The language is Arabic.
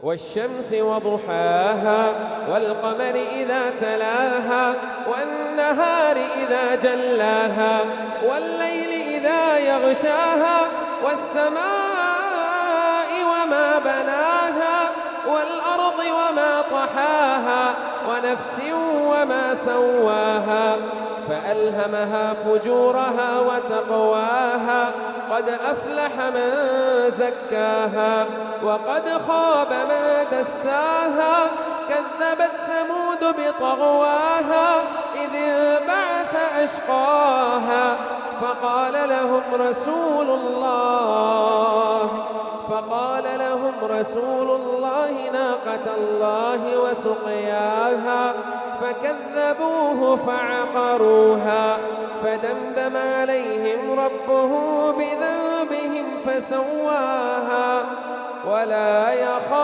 والشمس وضحاها والقمر إذا تلاها والنهار إذا جلاها والليل إذا يغشاها والسماء وما بناها والأرض وما طحاها ونفس وما سواها فألهمها فجورها وتقواها قد أفلح من زكاها وقد خاب من دساها كذبت ثمود بطغواها إذ انبعث أشقاها فقال لهم رسول الله ناقة الله وسقياها فكذبوه فعقروها فدمدم عليهم ربهم بذنبهم فسواها ولا يخاف